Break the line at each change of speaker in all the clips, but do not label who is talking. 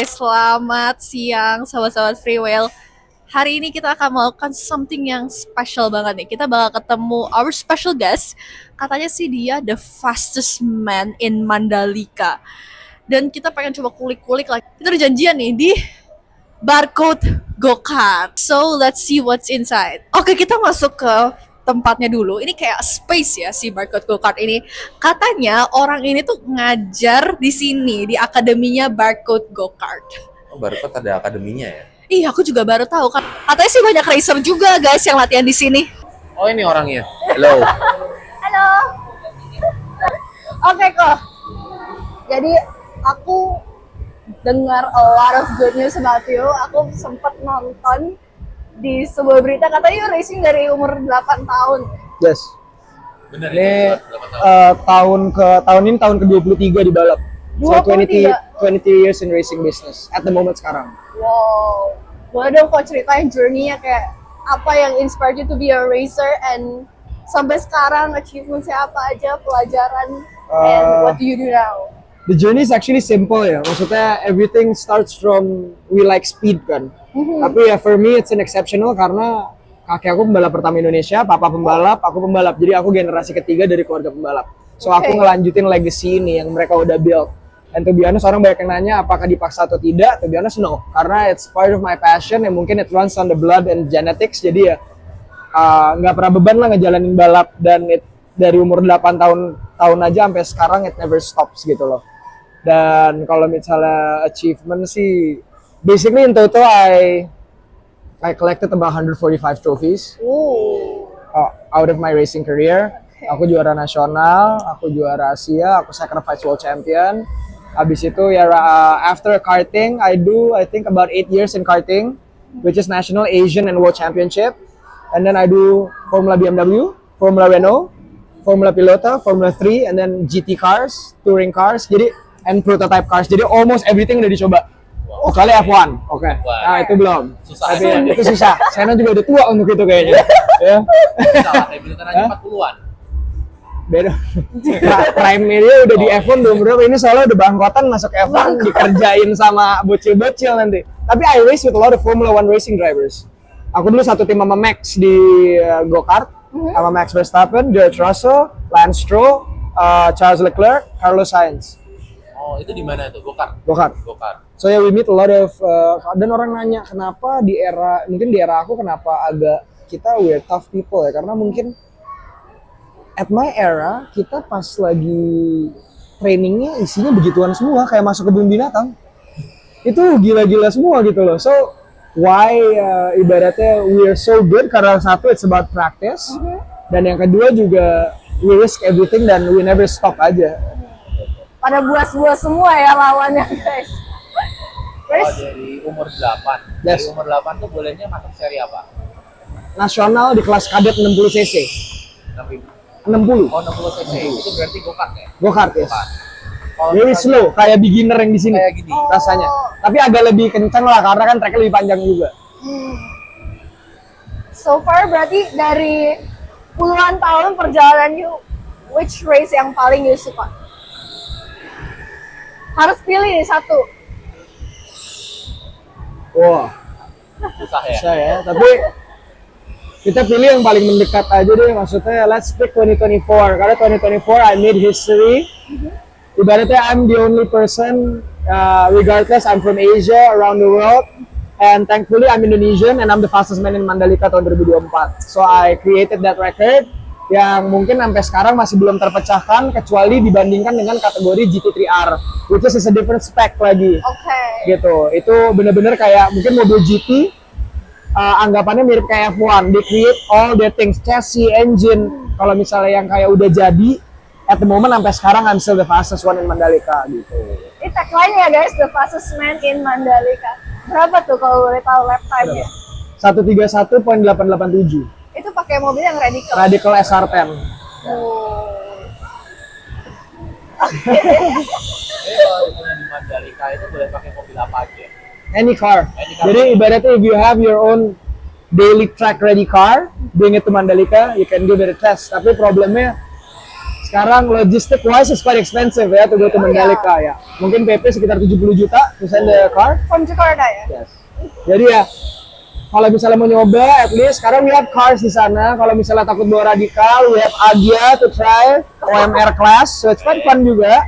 Selamat siang sahabat-sahabat Free Will. Hari ini kita akan melakukan something yang special banget nih. Kita bakal ketemu our special guest. Katanya sih dia the fastest man in Mandalika. Dan kita pengen coba kulik-kulik lagi. Kita udah janjian nih di Barcode Go-Kart. So let's see what's inside. Oke, kita masuk ke tempatnya dulu. Ini kayak space ya si Barcode Go-Kart ini. Katanya orang ini tuh ngajar di sini di akademinya Barcode Go-Kart.
Oh, Barcode ada akademinya ya?
Iya, aku juga baru tahu kan. Katanya sih banyak racer juga guys yang latihan di sini.
Oh, ini orangnya. Halo.
Halo. Oke kok. Jadi aku dengar a lot of good news about you. Aku sempat nonton di sebuah berita katanya you racing dari umur 8 tahun.
Yes.
Benar
Ini
ya?
tahun ini tahun ke-23 di balap. So
23.
20 years in racing business at the moment sekarang.
Wow. Boleh dong kok ceritain journey-nya kayak apa yang inspired you to be a racer and sampai sekarang achievement-nya apa aja, pelajaran, and what do you do now?
The journey is actually simple ya. Maksudnya everything starts from we like speed kan. Tapi ya for me it's an exceptional karena kakek aku pembalap pertama Indonesia, papa pembalap, aku pembalap. Jadi aku generasi ketiga dari keluarga pembalap. So aku ngelanjutin legacy ini yang mereka udah build. And to be honest, orang banyak yang nanya apakah dipaksa atau tidak. To be honest, no. Karena it's part of my passion and mungkin it runs on the blood and genetics. Jadi ya nggak pernah beban lah ngejalanin balap. Dan dari umur 8 tahun aja sampai sekarang it never stops gitu loh. Dan kalau misalnya achievement sih, basically in total I collected about 145 trophies out of my racing career. Aku juara nasional, aku juara Asia, aku sacrifice world champion. Habis itu ya after karting, I think about 8 years in karting, which is national, Asian, and world championship. And then I do Formula BMW, Formula Renault, Formula Pilota, Formula 3, and then GT cars, touring cars, jadi and prototype cars. Jadi almost everything udah dicoba. Kecuali F1. Oke. Nah, itu belum.
Susah.
Tapi itu susah. Saya juga udah tua untuk itu kayaknya. Ya.
Salah, saya bilang aja 40-an.
Beda. Prime media udah di F1 belum berapa. Ini soalnya udah bangkotan masuk F1 dikerjain sama bocil-bocil nanti. Tapi I race with a lot of Formula One racing drivers. Aku dulu satu tim sama Max di go-kart sama Max Verstappen, George Russell, Lance Stroll, Charles Leclerc, Carlos Sainz.
Oh, itu di mana tuh? Go-kart.
Go-kart. So yeah, we meet a lot of dan orang nanya kenapa mungkin di era aku kenapa agak kita we're tough people ya, karena mungkin at my era kita pas lagi trainingnya isinya begituan semua kayak masuk kebun binatang. Itu gila-gila semua gitu loh. So why ibaratnya we're so good karena satu it's about practice dan yang kedua juga we risk everything dan we never stop aja.
Pada buas-buas semua ya lawannya guys.
Oh, dari umur 8.
Yes.
Dari umur 8 tuh bolehnya masuk seri apa?
Nasional di kelas kadet 60 cc. 60.
Oh, 60 cc. Itu berarti go-kart ya?
Go-kart, yes.
Kalau
Very slow, kayak beginner yang di sini.
Kayak gini.
Rasanya. Tapi agak lebih kencang lah karena kan tracknya lebih panjang juga.
So far berarti dari puluhan tahun perjalanan you, which race yang paling you suka? Harus pilih nih satu.
Wah,
susah ya?
susah ya. Tapi kita pilih yang paling mendekat aja deh. Maksudnya let's pick 2024. Karena 2024 I made history. Ibaratnya I'm the only person, regardless I'm from Asia, around the world. And thankfully I'm Indonesian and I'm the fastest man in Mandalika tahun 2024. So I created that record yang mungkin sampai sekarang masih belum terpecahkan kecuali dibandingkan dengan kategori GT3R, which is a different spec lagi.
Oke.
Gitu. Itu bener-bener kayak mungkin mobil GT anggapannya mirip kayak F1. They create all the things, chassis, engine. Kalau misalnya yang kayak udah jadi at the moment sampai sekarang I'm still the fastest one in Mandalika gitu.
Ini tagline ya guys, the fastest man in Mandalika. Berapa tuh kalau boleh tahu lap time-nya?
131.887.
Itu pakai mobil yang radical.
Radical SR10.
Oh.
Jadi kalau misalnya di Mandalika itu boleh pakai mobil apa aja?
Any car.
Any car.
Jadi ibaratnya if you have your own daily track ready car, bring it to Mandalika, you can give it a test. Tapi problemnya sekarang logistic wise is quite expensive ya to go to Mandalika ya. Mungkin PP sekitar 70 juta to send the car.
From Jakarta ya?
Yes. Jadi ya kalau misalnya mau nyoba, at least sekarang we have cars di sana. Kalau misalnya takut bawa radikal, we have Agia to try OMR class, so it's quite fun juga.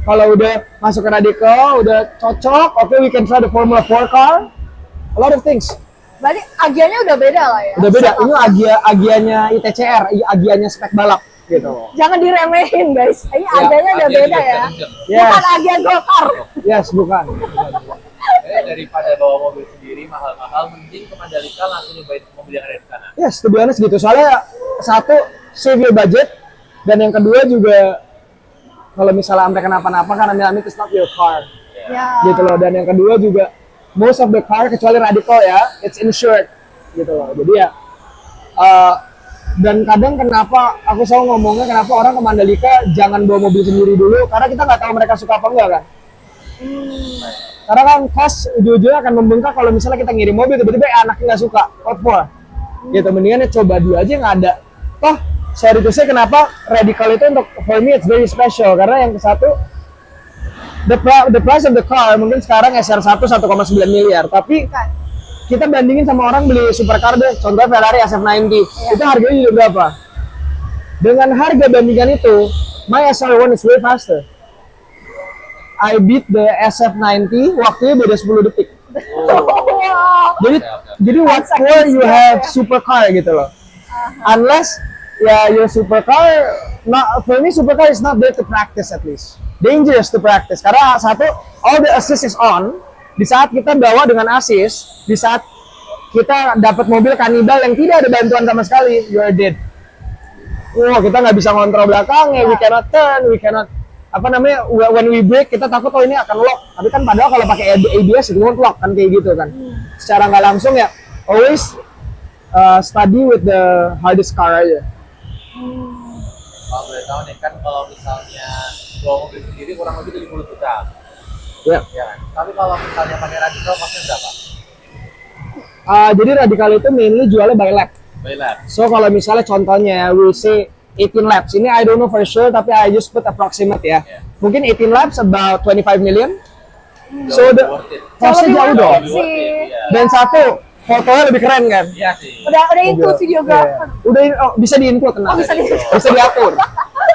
Kalau udah masuk ke radikal, udah cocok, okay, we can try the Formula 4 car. A lot of things.
Berarti agianya udah beda lah ya?
Udah beda. Ini Agianya ITCR, Agianya spek balap gitu.
Jangan diremehin guys, ini agianya udah
Agia
beda
juga
ya?
kenceng.
Yes.
Bukan agia Gokar.
Yes, bukan.
Daripada bawa mobil sendiri mahal-mahal, mending ke Mandalika langsung nyobain mobil yang ada di sana.
Yes, to be honest gitu. Soalnya satu, save your budget. Dan yang kedua juga, kalau misalnya sampai kenapa-napa kan amit-amit it's not your car.
Ya.
Gitu loh. Dan yang kedua juga, most of the car kecuali Radical ya, it's insured. Gitu loh. Jadi ya, dan kadang kenapa, aku selalu ngomongnya kenapa orang ke Mandalika jangan bawa mobil sendiri dulu, karena kita nggak tahu mereka suka apa enggak kan. Karena kan cost ujung-ujungnya akan membengkak kalau misalnya kita ngirim mobil tiba-tiba anaknya nggak suka, what for? Gitu, mendingan coba dulu aja nggak ada. Toh, sorry to say kenapa Radical itu untuk for me it's very special karena yang satu the price of the car mungkin sekarang SR1 1,9 miliar, tapi kita bandingin sama orang beli supercar deh, contohnya Ferrari SF90, itu harganya juga berapa? Dengan harga bandingan itu, my SR1 is way faster. I beat the SF90, waktunya beda 10 detik. Jadi what for you have supercar gitu loh. Unless ya your supercar, not, for me supercar is not there to practice at least. Dangerous to practice karena satu, all the assist is on. Di saat kita bawa dengan assist, di saat kita dapat mobil kanibal yang tidak ada bantuan sama sekali, you are dead. Kita nggak bisa ngontrol belakangnya, we cannot turn, we cannot apa namanya, when we brake kita takut ini akan lock, tapi kan padahal kalau pakai ABS itu won't lock kan kayak gitu kan. Secara nggak langsung ya always study with the hardest car aja.
Kalau boleh tahu nih kan, kalau misalnya bawa mobil sendiri kurang lebih 70 juta.
Ya.
Ya kan? Tapi kalau misalnya pakai Radical costnya berapa?
Jadi Radical itu mainly jualnya by lap.
By lap.
So kalau misalnya contohnya we'll say 18 laps. Ini I don't know for sure tapi I just put approximate ya.
Yeah.
Mungkin 18 laps about 25 million. So the
Worth it.
cost-nya jauh dong.
sih.
Iya.
Dan satu, fotonya lebih keren kan?
Iya sih.
Udah include videographer.
Udah bisa di-include tenang.
bisa di-
Bisa diatur.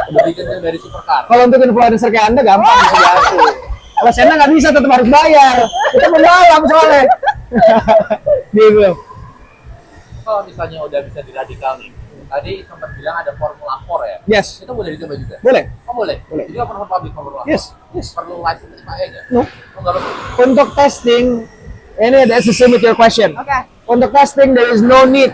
Lebih kenceng dari supercar.
Kalau untuk influencer kayak Anda gampang bisa diatur. Kalau Sena nggak bisa, tetap harus bayar. Kita pembalap soalnya. Gitu.
Kalau misalnya udah bisa di Radical nih, tadi sempat bilang ada Formula 4 ya?
Yes.
Itu boleh dicoba juga?
Boleh.
Oh boleh?
Boleh.
Jadi open for public Formula 4?
Yes. Yes.
Perlu license FIA nggak?
No.
Oh nggak perlu?
Untuk testing, ini that's the same with your question.
Oke.
Untuk testing, there is no need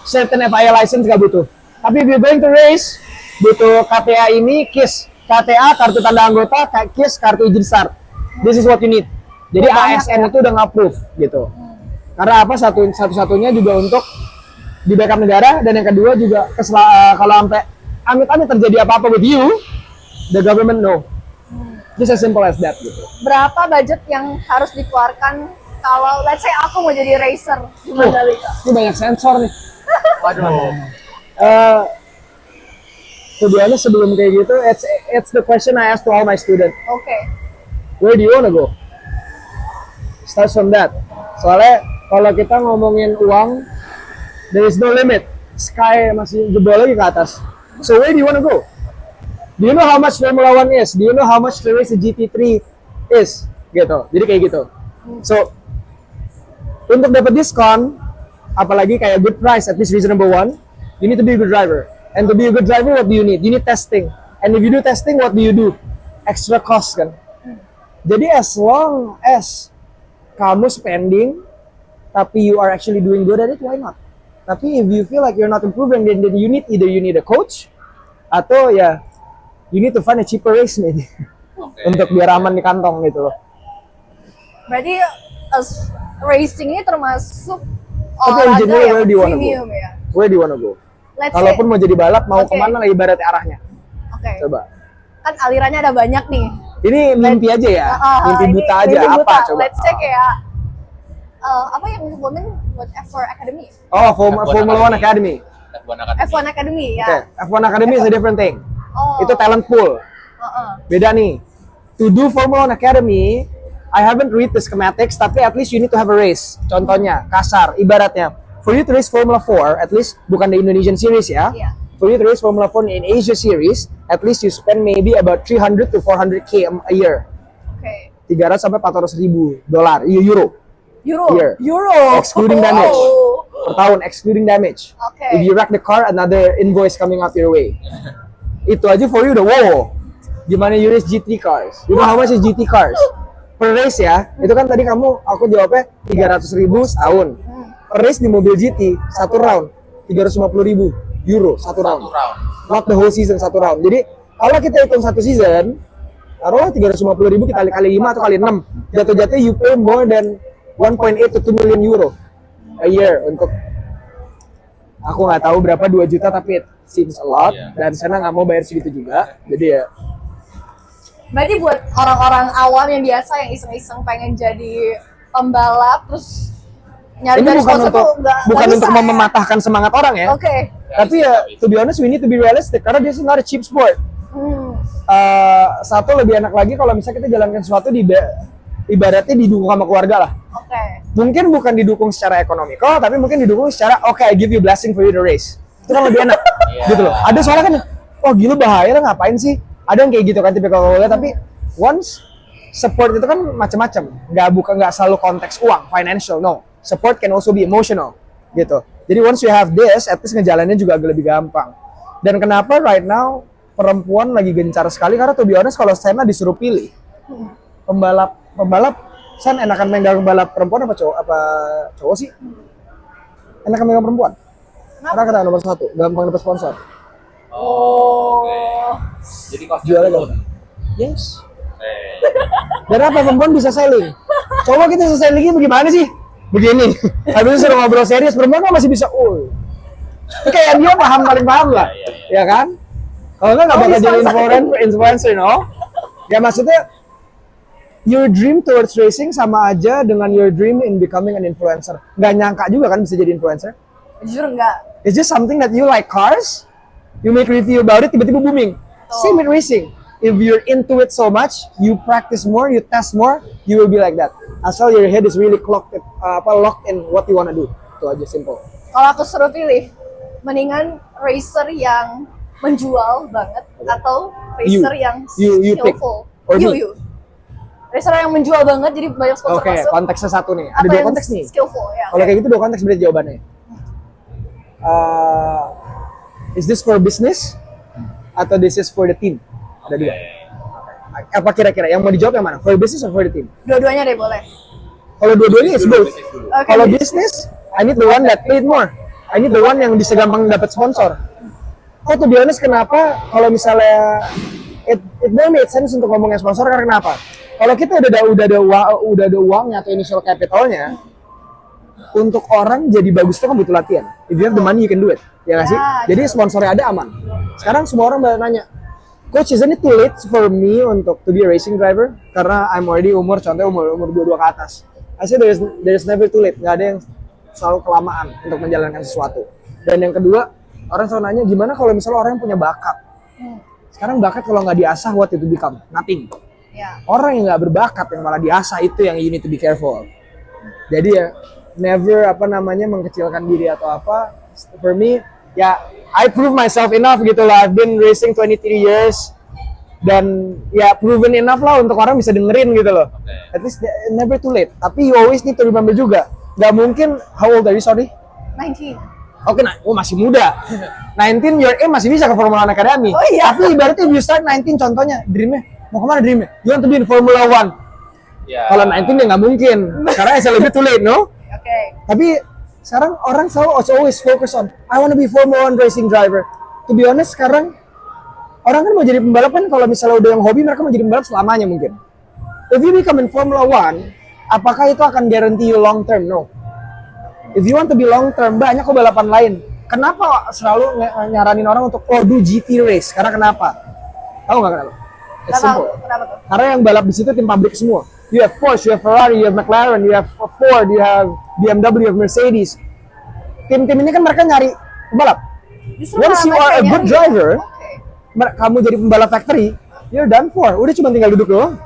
certain FIA license nggak butuh. Tapi if you're going to race, butuh KTA ini, KIS. KTA, kartu tanda anggota, KIS, kartu izin start. This is what you need. Jadi ASN itu udah nge-approve gitu. Karena apa? Satu-satunya juga untuk di backup negara, dan yang kedua juga kalau sampai amit-amit terjadi apa-apa with you, the government know. Just as simple as that gitu.
Berapa budget yang harus dikeluarkan kalau let's say aku mau jadi racer di Mandalika?
Ini banyak sensor nih.
Waduh.
To be honest, sebelum kayak gitu, it's the question I ask to all my students.
Oke.
Where do you wanna go? Starts from that. Soalnya kalau kita ngomongin uang, there is no limit. Sky masih jebol lagi ke atas. So where do you wanna go? Do you know how much Formula One is? Do you know how much to race a GT3 is? Gitu. Jadi kayak gitu. So untuk dapat diskon, apalagi kayak good price, at least reasonable one, you need to be a good driver. And to be a good driver, what do you need? You need testing. And if you do testing, what do you do? Extra cost kan. Jadi as long as kamu spending, tapi you are actually doing good at it, why not? Tapi if you feel like you're not improving, then you need either you need a coach, atau ya you need to find a cheaper race maybe.
Oke.
Untuk biar aman di kantong gitu loh.
Berarti racing ini termasuk
Tapi
olahraga
originally,
yang
where do you wanna
premium ya.
Where do you wanna go?
Let's say,
Kalaupun mau jadi balap, mau
Oke.
kemana lah ibaratnya arahnya.
oke.
Coba.
Kan alirannya ada banyak nih.
Ini mimpi aja ya, mimpi
Ini
buta aja.
mimpi
Apa
buta.
coba?
Let's say kayak apa yang women buat F4 Academy?
Oh, Formula One Academy.
F1 Academy.
F1 Academy ya.
Okay. F1 Academy is a different thing.
Oh.
Itu talent pool. Beda nih. To do Formula One Academy, I haven't read the schematics, tapi at least you need to have a race. Contohnya, kasar, ibaratnya, for you to race Formula 4, at least bukan the Indonesian series ya.
Iya.
For you to race Formula 4 in Asia series, at least you spend maybe about 300 to 400k a year.
Oke.
300 sampai 400 ribu dolar, euro. Year.
Euro.
Excluding damage. Per tahun, excluding damage.
Oke.
If you wreck the car, another invoice coming up your way. Itu aja for you udah wow. Gimana you race GT cars? You know how much is GT cars? Per race ya, itu kan tadi aku jawabnya 300 ribu setahun. Per race di mobil GT, satu round, 350 ribu euro, satu round. Not the whole season, satu round. Jadi, kalau kita hitung satu season, taruhlah 350 ribu kita kali 5 atau kali 6. Jatuh-jatuh you pay more than 1.8 to 2 million euro a year untuk, aku nggak tahu berapa, 2 juta, tapi it seems a lot. Dan sana nggak mau bayar segitu juga. Jadi ya,
Berarti buat orang-orang awam yang biasa yang iseng-iseng pengen jadi pembalap terus nyari
ini
dari
bukan
sponsor
untuk
tuh nggak
untuk
bisa, ya?
mematahkan semangat orang ya.
Oke.
Tapi ya, to be honest, we need to be realistic karena this is not a cheap sport. Satu, lebih enak lagi kalau misalnya kita jalankan sesuatu ibaratnya didukung sama keluarga lah.
Oke.
Mungkin bukan didukung secara ekonomi, tapi mungkin didukung secara I give you blessing for you to race. Itu kan lebih enak, gitu loh. Ada soalnya kan, oh gila bahaya lah, ngapain sih? Ada yang kayak gitu kan, tipikal keluarga. Tapi once support itu kan macam-macam, nggak selalu konteks uang, financial, no. Support can also be emotional, gitu. Jadi once you have this, at least ngejalannya juga agak lebih gampang. Dan kenapa right now perempuan lagi gencar sekali, karena to be honest kalau Sena disuruh pilih pembalap Sen enakan megang pembalap perempuan apa cowok sih? Enakan megang perempuan. Karena kata nomor 1, gampang dapat sponsor.
Jadi kos
Jualnya gampang. Yes. Dan apa, perempuan bisa selling. Cowok kita bisa sellingnya bagaimana sih? Begini. Habis itu suruh ngobrol serius, perempuan kan masih bisa. Kayak dia paling paham lah. Ya kan? Kalau nggak bakal jadi influencer, no? Ya maksudnya, your dream towards racing sama aja dengan your dream in becoming an influencer. Nggak nyangka juga kan bisa jadi influencer.
Jujur enggak.
It's just something that you like cars, you make review about it, tiba-tiba booming. Same with racing. If you're into it so much, you practice more, you test more, you will be like that. Asal your head is really locked in what you wanna do. Itu aja, simple.
Kalau aku suruh pilih, mendingan racer yang menjual banget atau racer yang
you pick.
skillful.
Or me.
You. Racer yang menjual banget jadi banyak sponsor
Oke,
masuk.
konteksnya satu nih. Ada
Atau
dua
yang
konteks nih.
skillful ya.
Kalau kayak gitu dua konteks berarti jawabannya. Is this for business atau this is for the team? Ada dua. Apa kira-kira yang mau dijawab yang mana? For business or for the team?
Dua-duanya deh boleh.
Kalau dua-duanya it's both.
Oke.
Kalau business, I need the one that paid more. I need the one yang bisa gampang dapat sponsor. Oh, to be honest, kenapa kalau misalnya it don't make sense untuk ngomongin sponsor karena kenapa? Kalau kita udah ada uangnya atau initial capitalnya, untuk orang jadi bagus itu kan butuh latihan. If you have the money, you can do it. Ya nggak sih? Jadi sponsornya ada, aman. Sekarang semua orang pada nanya, Coach, isn't it too late for me untuk to be a racing driver? Karena I'm already umur 22 ke atas. I say there's never too late. Nggak ada yang selalu kelamaan untuk menjalankan sesuatu. Dan yang kedua, orang selalu nanya, gimana kalau misalnya orang yang punya bakat? Sekarang bakat kalau nggak diasah, what it to become? Nothing. Orang yang nggak berbakat yang malah diasah, itu yang you need to be careful. Jadi ya, never mengkecilkan diri atau apa. For me, ya I prove myself enough gitu lah. I've been racing 23 years dan ya proven enough lah untuk orang bisa dengerin gitu loh. At least never too late. Tapi you always need to remember juga, nggak mungkin. How old are you, sorry?
19.
Oke, masih muda. 19 your aim masih bisa ke Formula One Academy.
Oh, iya.
Tapi ibaratnya if you start 19 contohnya, dreamnya mau kemana dreamnya? You want to be in Formula One. Kalau 19 ya nggak mungkin, karena it's a little bit too late, no?
Oke.
Tapi sekarang orang selalu always focus on I want to be Formula One racing driver. To be honest, sekarang orang kan mau jadi pembalap kan, kalau misalnya udah yang hobi, mereka mau jadi pembalap selamanya mungkin. If you become in Formula One, apakah itu akan guarantee you long term? No. If you want to be long term, banyak kok balapan lain. Kenapa selalu nyaranin orang untuk do GT race? Karena kenapa? Tahu nggak kenapa? It's simple.
Kenapa tuh?
Karena yang balap di situ tim pabrik semua. You have Porsche, you have Ferrari, you have McLaren, you have Ford, you have BMW, you have Mercedes. Tim-tim ini kan mereka nyari pembalap.
Justru
Once you are a good driver, kamu jadi pembalap factory, you're done for. Udah cuma tinggal duduk doang.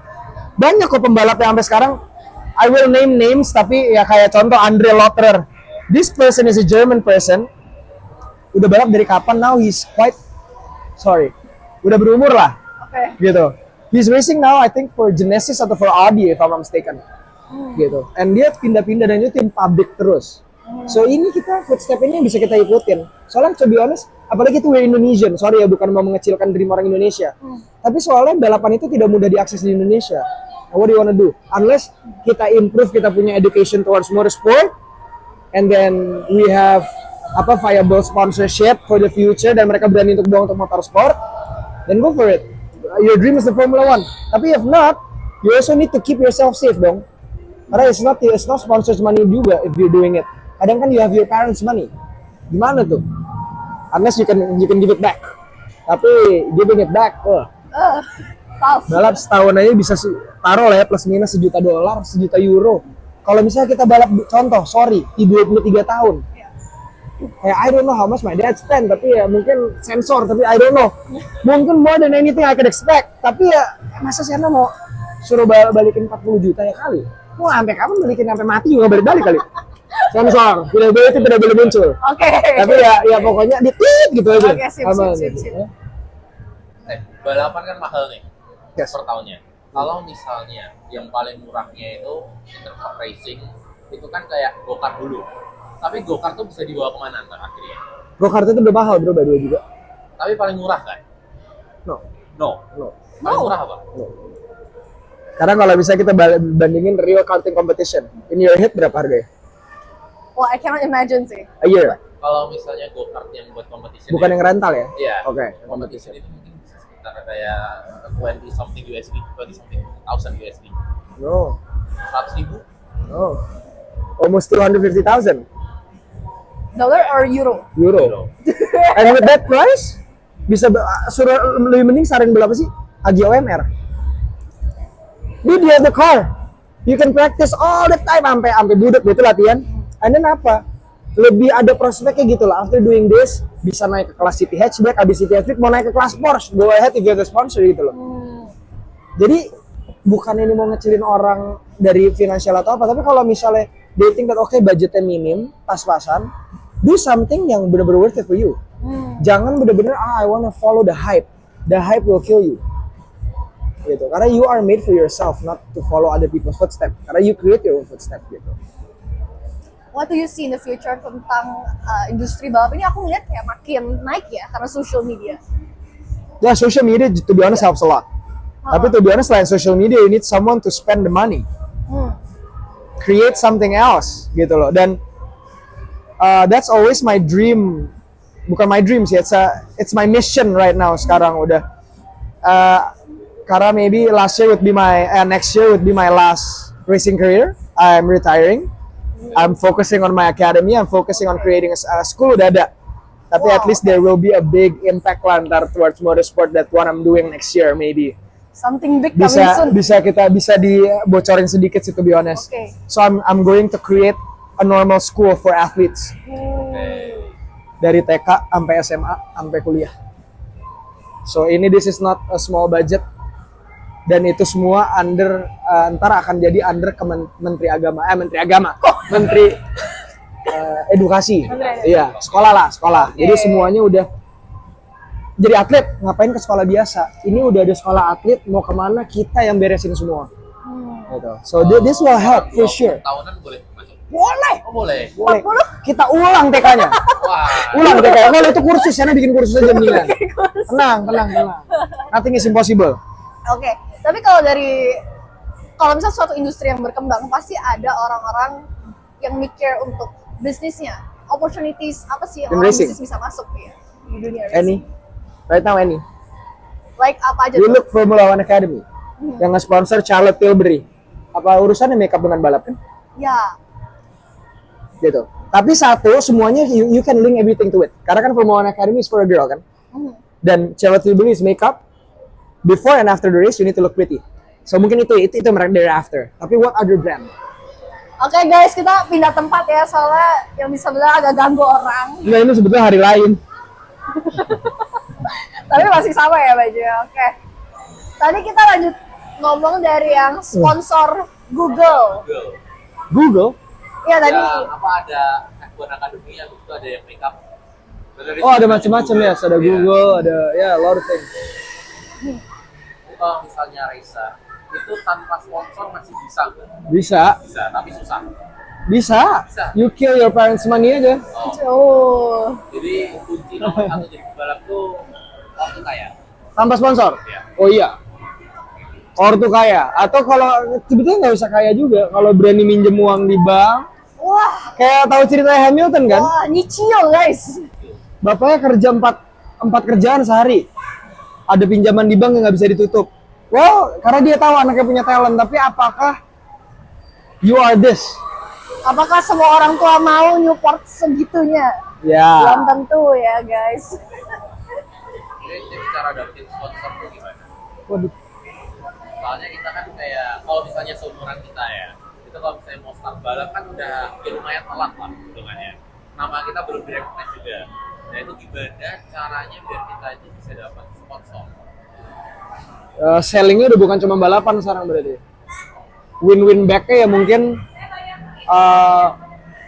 Banyak kok pembalap yang sampai sekarang, I will name names, tapi ya kayak contoh Andre Lotterer. This person is a German person. Udah balap dari kapan? Now he's quite, udah berumur lah.
Oke.
Gitu. He's racing now I think for Genesis atau for Audi if I'm not mistaken. Gitu. And dia pindah-pindah dan itu tim pabrik terus. So ini kita footstep ini yang bisa kita ikutin. Soalnya to be honest, apalagi itu we're Indonesian. Sorry ya, bukan mau mengecilkan dream orang Indonesia. Tapi soalnya balapan itu tidak mudah diakses di Indonesia. Now, what do you wanna do? Unless kita improve, kita punya education towards motorsport, and then we have viable sponsorship for the future dan mereka berani untuk buang untuk motorsport, then go for it. Your dream is the Formula One. Tapi if not, you also need to keep yourself safe dong. Karena it's not sponsors money juga if you're doing it. Kadang kan you have your parents money. Gimana tuh? Unless you can give it back. Tapi giving it back,
Tough.
balap setahun aja bisa taruh lah ya plus minus $1 juta, €1 juta. Kalau misalnya kita balap contoh, di 23 tahun. Kayak I don't know how much my dad spend, tapi ya mungkin sensor, tapi I don't know. Mungkin more than anything I could expect. Tapi ya masa Sena mau suruh balikin 40 juta ya kali? Mau sampai kapan balikin, sampai mati juga balik kali. Sensor, tidak boleh itu tidak boleh muncul.
Oke.
Tapi ya pokoknya ditit gitu aja.
Oke, sip.
Balapan kan mahal nih.
Yes.
Per tahunnya. Kalau misalnya yang paling murahnya itu in terms of racing itu kan kayak go-kart dulu. Tapi go-kart tuh bisa dibawa kemana ntar akhirnya?
Go-kart itu udah mahal bro, by the way juga.
Tapi paling murah kan?
No.
Paling murah apa?
No. Karena kalau bisa kita bandingin real karting competition, in your head berapa harganya?
Well, I cannot imagine sih.
A year.
Kalau misalnya go-kart yang buat competition,
Bukan yang rental ya?
Iya.
Oke.
Competition itu mungkin bisa sekitar kayak 20 something USD, 20 something thousand USD.
No.
100.000?
No. Almost 250,000
Dollar or euro?
euro. And with that price, bisa suruh lebih mending saring berapa sih? Agi OMR. Dude, you have the car. You can practice all the time sampai budek gitu latihan. And then apa? Lebih ada prospeknya gitu lah. After doing this, bisa naik ke kelas City Hatchback, abis City Hatchback mau naik ke kelas Porsche. Go ahead if you have the sponsor gitu loh. Jadi bukan ini mau ngecilin orang dari finansial atau apa, tapi kalau misalnya they think that okay budgetnya minim, pas-pasan, do something yang benar-benar worth it for you. Jangan benar-benar I wanna follow the hype. The hype will kill you. Gitu. Karena you are made for yourself, not to follow other people's footsteps. Karena you create your own footsteps gitu.
What do you see in the future tentang industri balap ini? Aku ngeliat kayak makin naik ya karena social media.
Yeah, social media to be honest helps a lot. Tapi to be honest, selain social media, you need someone to spend the money. Create something else, gitu loh. Dan that's always my dream. Bukan my dream sih, it's my mission right now sekarang udah. Karena maybe next year would be my last racing career. I'm retiring. I'm focusing on my academy. I'm focusing on creating a school udah ada. Tapi at least there will be a big impact lah ntar towards motorsport that what I'm doing next year maybe.
Something big coming soon.
Bisa dibocorin sedikit sih to be honest.
Okay.
So I'm going to create a normal school for athletes. Dari TK sampai SMA sampai kuliah. So this is not a small budget. Dan itu semua ntar akan jadi under Menteri Edukasi. Iya, sekolah. Jadi semuanya udah jadi atlet, ngapain ke sekolah biasa? Ini udah ada sekolah atlet, mau kemana kita yang beresin semua. Gitu. So this will help for sure.
Tahunan boleh masuk?
Boleh.
Oh boleh.
Boleh. Kita ulang TK-nya.
Wah.
Ulang TK-nya. Kalau itu kursus, saya bikin kursus aja mendingan. Tenang. Nothing is impossible.
Oke. Tapi kalau misalnya suatu industri yang berkembang, pasti ada orang-orang yang mikir untuk bisnisnya. Opportunities apa sih yang orang bisnis bisa masuk ya di dunia racing?
Right now any.
Like apa aja
We
tuh?
look Formula One Academy yang nge-sponsor Charlotte Tilbury. Apa urusannya makeup dengan balap kan?
Ya.
Gitu. Tapi semuanya you can link everything to it. Karena kan Formula One Academy is for a girl kan? Dan Charlotte Tilbury is makeup. Before and after the race, you need to look pretty. So mungkin itu mereka thereafter. Tapi what other brand?
Oke guys, kita pindah tempat ya soalnya yang di sebelah agak ganggu orang.
Enggak, ini sebetulnya hari lain.
Tapi masih sama ya bajunya. Oke. Tadi kita lanjut ngomong dari yang sponsor Google.
Google?
Iya tadi.
Ya, apa ada F1 Academy, habis itu ada yang makeup.
Oh, ada macam-macam ya. Ada Google, ada ya, a lot of things.
Kalau misalnya Racer, itu tanpa sponsor masih bisa nggak?
Bisa.
Bisa, tapi susah.
Bisa.
Bisa.
You kill your parents' money aja.
Oh.
Jadi kunci nomor satu jadi pembalap tuh waktu kaya.
Tanpa sponsor?
Iya.
Oh iya. Ortu kaya. Atau kalau sebetulnya nggak usah kaya juga. Kalau berani minjem uang di bank.
Wah.
Kayak tahu cerita Hamilton kan?
Wah, nyicil guys.
Bapaknya kerja empat kerjaan sehari. Ada pinjaman di bank yang nggak bisa ditutup. Well, karena dia tahu anaknya punya talent. Tapi apakah you are this?
Apakah semua orang tua mau support segitunya?
Ya.
Belum tentu ya guys.
Jadi cara dapetin sponsor tuh gimana?
Waduh.
Soalnya kita kan kayak, kalau misalnya seumuran kita ya, itu kalau misalnya mau start balap kan udah ya lumayan telat lah hitungannya. Nama kita belum direkognize juga. Nah itu gimana caranya biar kita itu bisa dapat sponsor?
Sellingnya udah bukan cuma balapan sekarang berarti. Win-win back-nya ya mungkin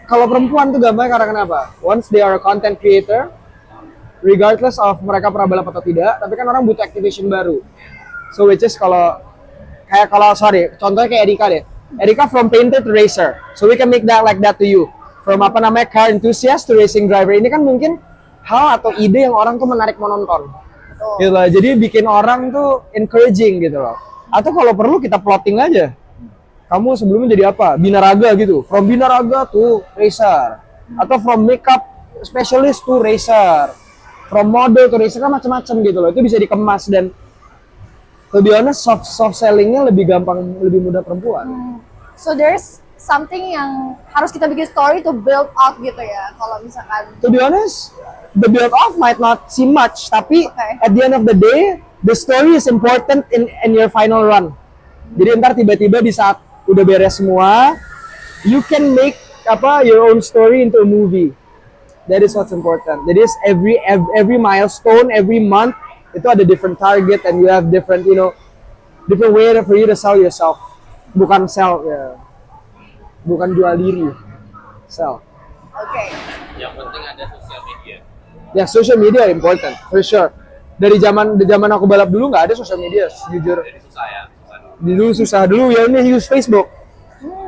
kalau perempuan tuh gampangnya karena kenapa? Once they are a content creator, regardless of mereka pernah balap atau tidak, tapi kan orang butuh activation baru. So which is contohnya kayak Erika deh. Erika from painter to racer. So we can make that like that to you. From apa namanya car enthusiast to racing driver. Ini kan mungkin hal atau ide yang orang tuh menarik mau nonton. Gitu loh. Jadi bikin orang tuh encouraging gitu loh. Atau kalau perlu kita plotting aja. Kamu sebelumnya jadi apa? Binaraga gitu. From binaraga to racer. Atau from makeup specialist to racer. From model to racer kan macam-macam gitu loh. Itu bisa dikemas dan to be honest soft sellingnya lebih gampang, lebih mudah perempuan.
So there's something yang harus kita bikin story to build up gitu ya. Kalau misalkan
To be honest, the build off might not seem much, tapi
Okay.
at the end of the day, the story is important in your final run. Jadi ntar tiba-tiba di saat udah beres semua, you can make your own story into a movie. That is what's important. Jadi every milestone, every month itu ada different target and you have different different way for you to sell yourself. Bukan sell ya. Bukan jual diri. Sell.
oke.
Yang penting ada sosial media.
Ya, social media important, for sure. Dari zaman aku balap dulu nggak ada social media, jujur.
Jadi susah ya.
Dulu susah dulu ya ini use Facebook.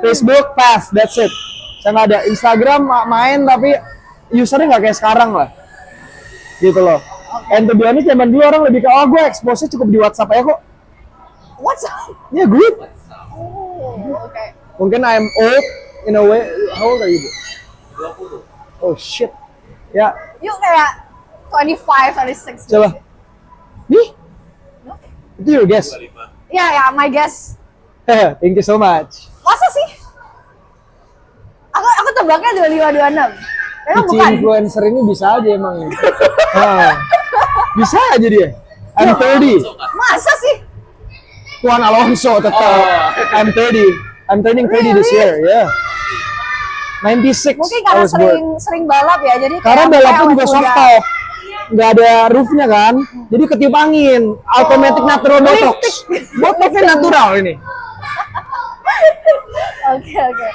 Facebook pass, that's it. Saya nggak ada Instagram main tapi usernya nggak kayak sekarang lah. Gitu loh. And to be honest, zaman dulu orang lebih ke gue expose-nya cukup di WhatsApp aja kok.
What's up?
Ya group.
Oh, oke.
Mungkin I'm old in a way. How old are you?
20.
Oh shit. Ya,
Yuk kayak 25, 26.
coba. Nih? Itu your guess.
25.
Ya, ya, my guess.
Thank you so much.
Masa sih? Aku tebaknya 25, 26. Memang
Cici
bukan.
influencer ini bisa aja emang. Bisa aja dia. I'm 30.
Masa sih?
Juan Alonso tetap.
Oh.
I'm 30. I'm turning 30 this year. Yeah. 96.
Mungkin
I
karena
was born.
sering balap ya, jadi
Karena
kayak
balapnya juga
awet
soft
muda.
top. Nggak ada roofnya kan. Jadi ketiup angin. Automatic natural botox. Botoxnya natural ini.
Oke, oke.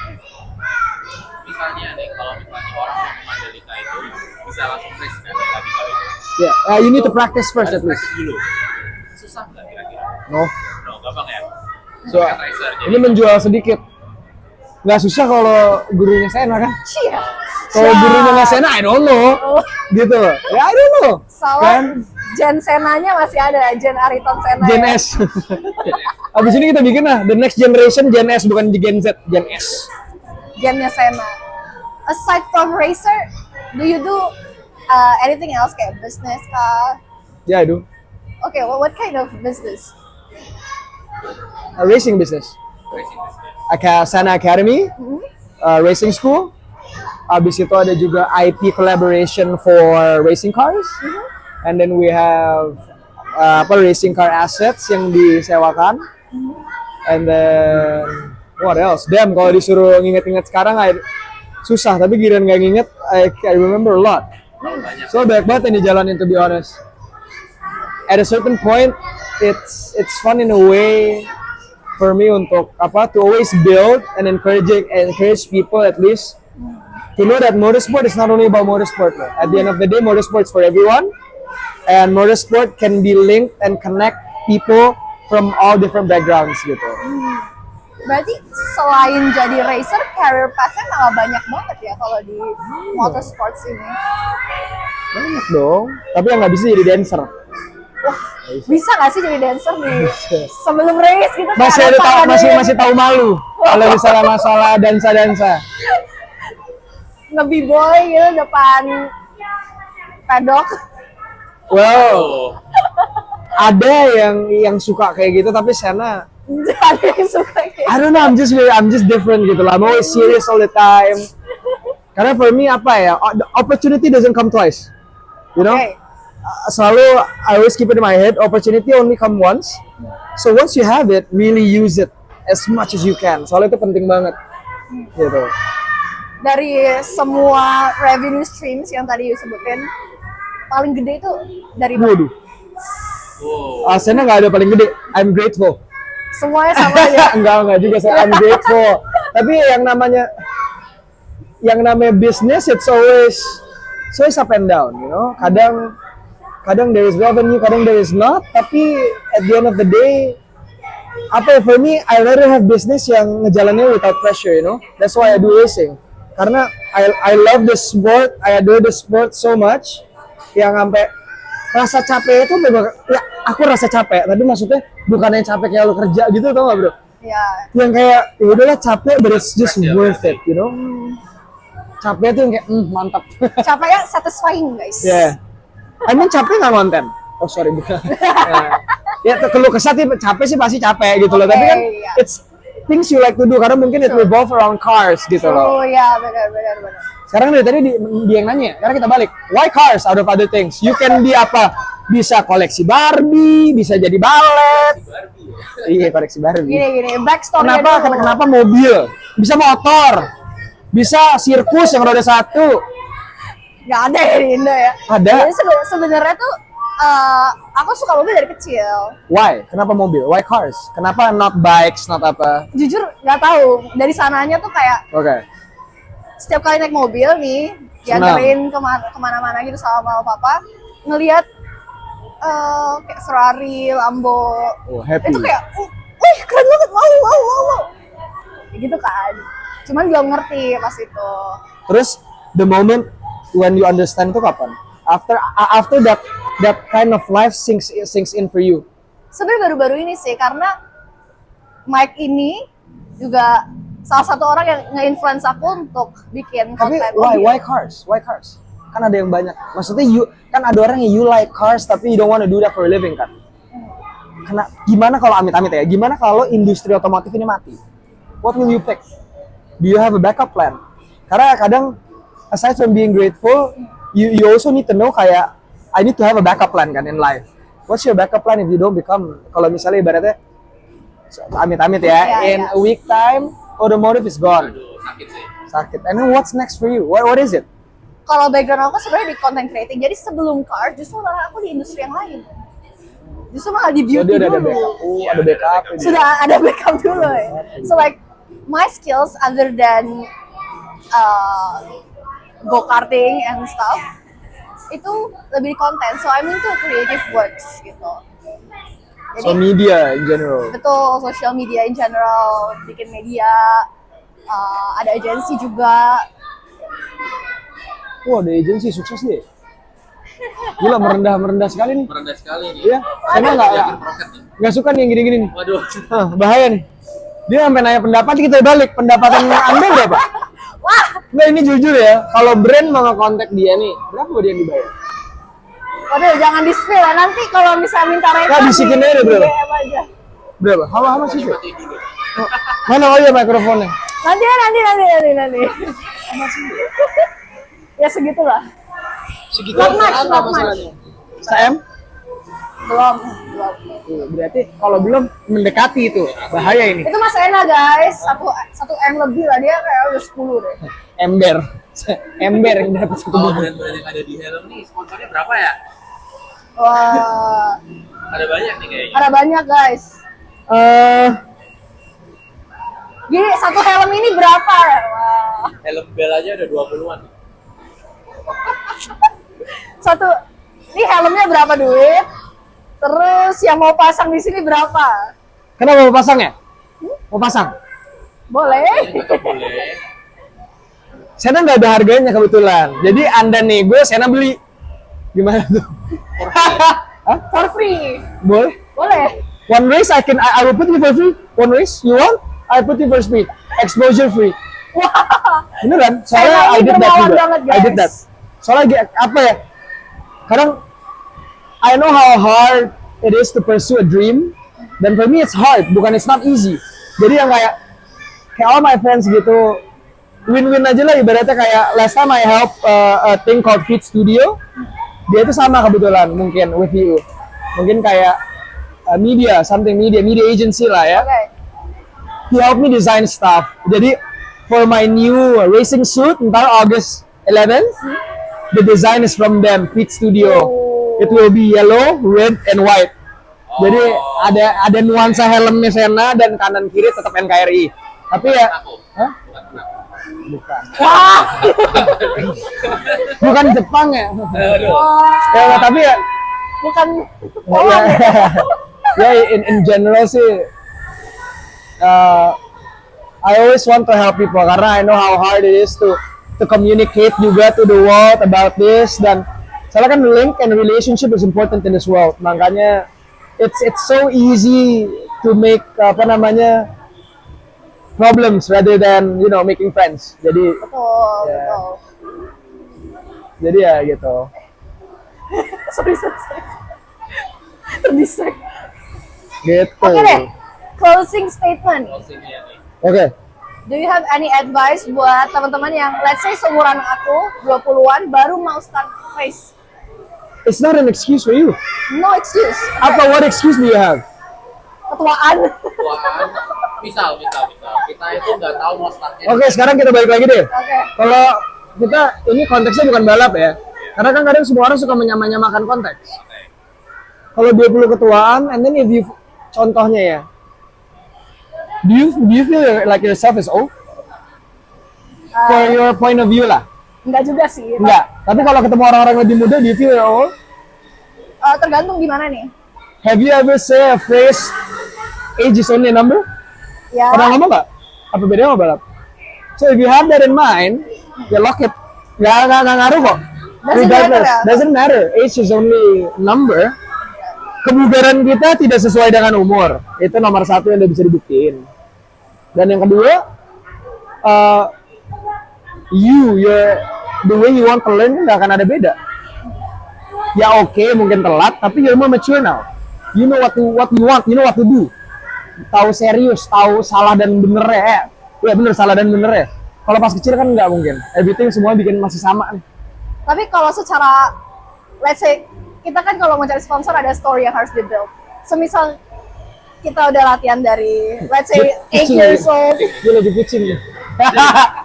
Misalnya nih, kalau misalnya orang yang Mandalika itu bisa langsung race kan tadi kali itu.
Yeah, you need to practice first
Harus
at least.
practice dulu. Susah nggak kira-kira?
No.
No, gampang ya.
So,
Kan racer, jadi
ini menjual sedikit. Nggak susah kalau gurunya Sena kan.
Cia.
Kalau gurunya nggak Sena, I don't know.
Oh,
Gitu loh. Ya, I don't know.
salah.
Kan?
Gen Senanya masih ada, Gen Ariton Sena.
Gen
ya.
S. Abis ini kita bikin lah, the next generation Gen S, bukan Gen Z, Gen S.
Gennya Sena. Aside from racer, do you do anything else kayak business kah?
Yeah, I do.
Okay, what kind of business?
A racing business.
racing business.
Sana Academy, racing school. Abis itu ada juga IP collaboration for racing cars. And then we have racing car assets yang disewakan. And then what else? Damn, kalau disuruh nginget-nginget sekarang susah, tapi giliran nggak nginget, I remember a lot.
Kalau banyak
So banyak banget yang dijalanin, to be honest. at a certain point it's fun in a way for me untuk to always build and encourage people at least to know that motorsport is not only about motorsport. Man. At the end of the day, motorsport is for everyone, and motorsport can be linked and connect people from all different backgrounds gitu.
Berarti selain jadi racer, career path-nya malah banyak banget ya kalau di motorsports ini.
Banyak dong, tapi yang nggak bisa jadi dancer.
Wah, bisa nggak sih jadi dancer di sebelum race gitu?
Masih tahu malu kalau misalnya masalah dansa.
Nge-b-boy gitu depan pedok.
Wow. Ada yang suka kayak gitu tapi sana
Ada yang suka gitu.
I don't know, I'm just different gitu lah. I'm always serious all the time. Karena for me the opportunity doesn't come twice. You know?
Okay.
Selalu I always keep it in my head, opportunity only come once. So once you have it, really use it as much as you can. Soalnya itu penting banget. Gitu.
Dari semua revenue streams yang tadi sebutin, paling gede itu dari mana?
Waduh. Aslinya nggak ada paling gede. I'm grateful.
Semuanya sama aja.
enggak juga saya I'm grateful. Tapi yang namanya business it's always up and down, you know. Kadang there is revenue, kadang there is not. Tapi at the end of the day, for me, I rather have business yang ngejalannya without pressure, you know. That's why I do racing. Karena I love the sport, I adore the sport so much. Yang sampai rasa capek itu ya aku rasa capek, tapi maksudnya bukan yang capek kayak lo kerja gitu, tau gak bro?
Ya.
Yang kayak ya udahlah capek, but it's just worth it, you know. Capek tuh yang kayak mantap.
Capeknya satisfying guys.
Yeah. I mean capek nggak konten? Oh sorry bukan. Ya keluh kesah sih capek sih pasti capek gitu loh. Tapi kan
Yeah.
it's things you like to do karena mungkin it revolve around cars gitu loh.
Oh ya benar.
Sekarang dari tadi dia yang nanya, karena kita balik. Why cars out of other things? You can be apa? Bisa koleksi Barbie, bisa jadi ballet. Iya koleksi Barbie.
Gini backstory.
Kenapa mobil? Bisa motor, bisa sirkus yang roda satu.
Nggak ada ya di Indo ya.
Ada.
Jadi sebenarnya tuh aku suka mobil dari kecil.
Why? Kenapa mobil? Why cars? Kenapa not bikes, not apa?
Jujur nggak tahu. Dari sananya tuh kayak
Oke.
setiap kali naik mobil nih, dianterin kemana-mana gitu sama mama papa, ngelihat kayak Ferrari, Lambo,
Happy.
itu kayak, wih keren banget, mau. Gitu kan. Cuman belum ngerti pas itu.
Terus the moment when you understand itu kapan? After that kind of life sinks in for you.
Sebenarnya baru-baru ini sih, karena Mike ini juga salah satu orang yang nge-influence aku untuk bikin
Tapi
konten.
why cars? Why cars? Kan ada yang banyak. Maksudnya kan ada orang yang you like cars tapi you don't want to do that for a living kan? Gimana kalau amit-amit ya? Gimana kalau industri otomotif ini mati? What will you pick? Do you have a backup plan? Karena kadang aside from being grateful, you also need to know kayak I need to have a backup plan kan in life. What's your backup plan if you don't become, kalau misalnya ibaratnya amit-amit ya, in a week time automotive is gone.
Aduh, sakit sih.
Sakit. And then what's next for you? What is it?
Kalau background aku sebenarnya di content creating, jadi sebelum car justru malah aku di industri yang lain. Justru malah di beauty
Jadi ada
dulu.
backup. Ada backup.
Sudah ada backup dulu ya. So like my skills other than go-karting and stuff itu lebih di konten. So I'm into creative works gitu.
So media in general.
Betul, social media in general, bikin media, ada agensi juga.
Wah, ada agensi sukses deh. Gila merendah sekali nih.
Merendah sekali nih.
Iya, saya
Yakin roket nih.
nggak suka nih yang gini-gini nih.
Waduh.
Bahaya nih. Dia sampai nanya pendapat, kita balik. Pendapatan Anda berapa?
Wah,
Nggak, ini jujur ya. Kalau brand mau nge-kontak dia nih, berapa dia yang dibayar?
waduh jangan di-spill ya. Nanti kalau misalnya minta rate
Nggak, bisikin aja berapa?
aja.
Berapa? How much sih?
Matiin dulu.
Mana oh ya mikrofonnya?
Nanti. Ya segitulah.
Segitu.
Not much.
Sam?
Belum.
Berarti kalau belum mendekati itu bahaya ini.
Itu Mas Ena guys, satu M lebih lah, dia kayak udah 10 deh.
Ember yang dapat satu
Kalau
buku.
brand-brand yang ada di helm nih, sponsornya berapa ya?
Wah,
Ada banyak nih kayaknya.
ada banyak guys. Gini, satu helm ini berapa? Wah,
Helm bel aja udah 20-an.
satu, ini helmnya berapa duit? Terus yang mau pasang di sini berapa?
Kenapa mau pasang ya? Mau pasang?
Boleh?
Tetap boleh.
Sena nggak ada harganya kebetulan. Jadi Anda nego, Sena beli. Gimana tuh? Hah?
For free?
Boleh?
Boleh?
One race I will put you for free. One race you want? I put you for free. Exposure free.
Wah,
Beneran?
Sena
Soalnya I
ini
did that
dermawan
juga.
banget,
I did
guys.
that. Soalnya apa ya? Kadang I know how hard it is to pursue a dream. Dan for me it's hard, bukan it's not easy. Jadi yang kayak all my friends gitu, win-win aja lah ibaratnya. Kayak last time I help a thing called Fit Studio. Dia itu sama kebetulan mungkin with you. Mungkin kayak media agency lah ya.
oke.
He helped me design stuff. Jadi for my new racing suit ntar August 11th, the design is from them, Fit Studio.
Oh.
It will be yellow, red, and white. Jadi ada nuansa helmnya Sena dan kanan kiri tetap NKRI. Tapi ya,
Aku.
hah?
Bukan.
Wah,
Bukan Jepang ya.
Aduh.
Ya, tapi ya,
bukan
ya, ya in general sih, I always want to help people karena I know how hard it is to communicate juga to the world about this. Dan soalnya kan link and relationship is important in this world. Makanya it's so easy to make problems rather than making friends. Jadi
betul,
Ya.
betul.
jadi ya gitu.
Sorry. Terdistract.
Gitu.
Oke deh, closing statement.
Closing ya nih.
Oke.
Do you have any advice buat teman-teman yang let's say seumuran aku, 20-an, baru mau start race?
It's not an excuse for you.
No excuse.
What excuse do you have?
Ketuaan.
Tuaan, misal kita itu nggak tahu mau startnya.
Oke, sekarang kita balik lagi deh.
Oke.
Kalau kita ini konteksnya bukan balap ya. Karena kan kadang semua orang suka menyamakan konteks.
Oke.
Kalau 20 ketuaan, and then if you contohnya ya, do you feel like yourself is old? For your point of view lah.
Enggak juga sih.
Enggak. Tapi kalau ketemu orang-orang lebih muda, do you feel you're old?
Tergantung gimana nih.
Have you ever say a phrase, age is only a number?
Ya.
Pernah ngomong nggak? Apa bedanya sama balap? So if you have that in mind, ya lock it. Nggak ngaruh kok.
Doesn't matter ya?
Doesn't matter. Age is only number. Kebugaran kita tidak sesuai dengan umur. Itu nomor satu yang udah bisa dibuktiin. Dan yang kedua, the way you want to learn nggak akan ada beda. Ya oke, mungkin telat, tapi you're more mature now. You know what you want, you know what to do. Tahu serius, tahu salah dan bener ya. Ya bener, salah dan bener ya. Kalau pas kecil kan nggak mungkin. Everything semua bikin masih sama.
Tapi kalau secara let's say kita kan kalau mau cari sponsor ada story yang harus di-build. Semisal kita udah latihan dari let's say 8 years old.
Dia lagi pitching nih.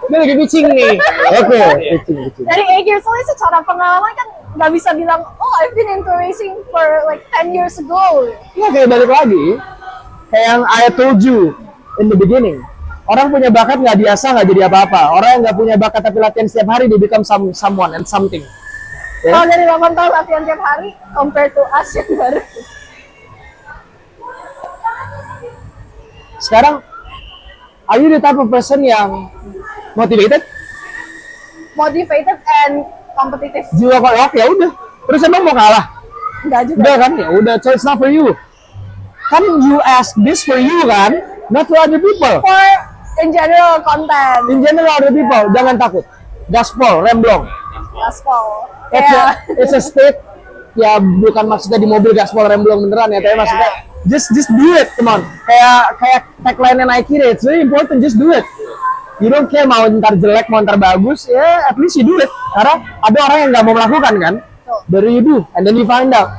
Dia lagi pitching nih. Oke, pitching.
Dari 8 years old secara pengalaman kan nggak bisa bilang, oh I've been into racing for like 10 years ago.
Iya, kayak balik lagi. Kayak yang I told you in the beginning. Orang punya bakat nggak diasah nggak jadi apa-apa. Orang yang nggak punya bakat tapi latihan setiap hari, dia become someone and something. Ya?
Kalau dari 8 tahun latihan tiap hari, compared to us yang baru.
Sekarang, are you the type of person yang motivated?
Motivated and competitive.
Jiwa kolok, ya udah. Terus emang mau kalah?
Enggak juga.
Udah kan? Ya udah, so it's not for you. Kan you ask this for you kan? Not for other people.
For in general content.
In general other people, jangan takut. Gaspol, remblong.
Gaspol.
It's a state. Ya bukan maksudnya di mobil gaspol remblong beneran ya, tapi maksudnya just do it, come on. Kayak tagline Nike deh, it's very important, just do it. You don't care mau ntar jelek, mau ntar bagus, ya at least you do it. Karena ada orang yang nggak mau melakukan kan, baru you do, and then you find out.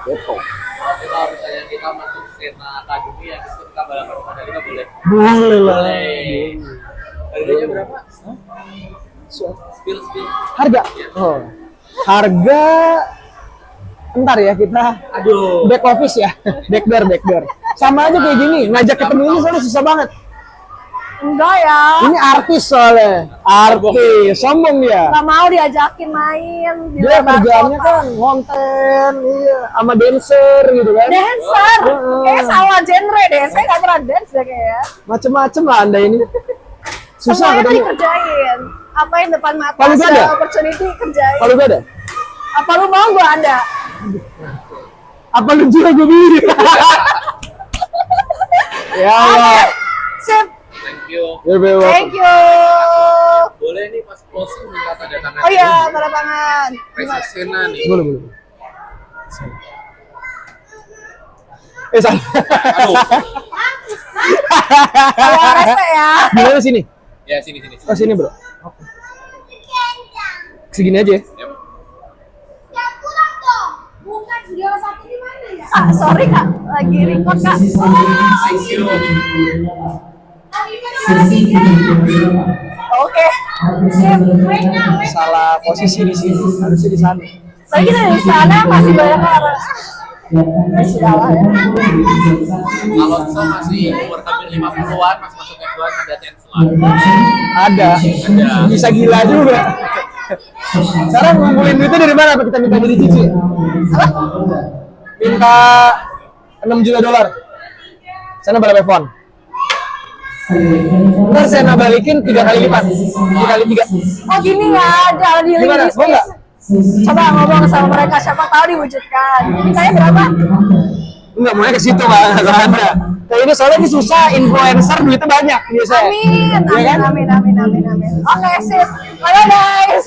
Gitu.
Tapi kalau misalnya kita masuk Sena Academy ya, kita balapan Mandalika boleh.
Boleh lah.
Harganya berapa? Spill.
Harga? Oh. Harga Ntar ya kita
Aduh.
back office ya, backdoor. Sama aja kayak gini, ngajak ketemunya soalnya susah banget.
Enggak ya.
Ini artis soalnya, artis, sombong dia.
Gak mau diajakin main di
Dia
lebar
kerjaannya
kota.
kan konten, iya, sama dancer gitu kan.
Dancer, kayaknya salah genre deh. Saya nggak pernah dance deh kayaknya.
Macem-macem lah anda ini. Susah
Semuanya tadi
ketemu.
kerjain. Apa yang depan mata,
Palu gak ada?
segala opportunity kerjain.
Kalau gak ada,
Apa lu mau gua ada?
apa lu jual gue beli? Ya Allah.
Sip,
Thank you.
You're very welcome.
thank you.
Boleh nih pas closing minta tanda tangan.
Oh iya, tanda tangan.
Reza Sena nih.
Boleh. Salah.
Aduh.
Kalau rese ya.
Gimana sini?
Ya sini.
Oh sini bro. Segini aja ya.
Yep.
Ah, sorry kak, lagi record kak.
Thank you.
Oke. Sip.
Salah posisi di sini, harusnya di sana.
Tapi kita di sana masih banyak orang. Sudah lah ya.
Alonso masih umur hampir 50-an, masih masuk F1 ada chance lah.
Ada. Bisa gila juga. Sekarang ngumpulin duitnya dari mana? Apa kita minta dari Cici? Minta $6 juta. Sana balap F1. Ntar saya balikin 3 kali lipat. 3 kali 3.
Oh gini ya, jangan di
Gimana? Mau nggak?
Coba ngomong sama mereka, siapa tahu diwujudkan. Mintanya berapa?
Enggak, mau ke situ Pak. Enggak ada. Kayak ini soalnya ini susah, influencer duitnya banyak biasanya.
Amin,
Iya kan?
amin. Oke, sip. Bye guys.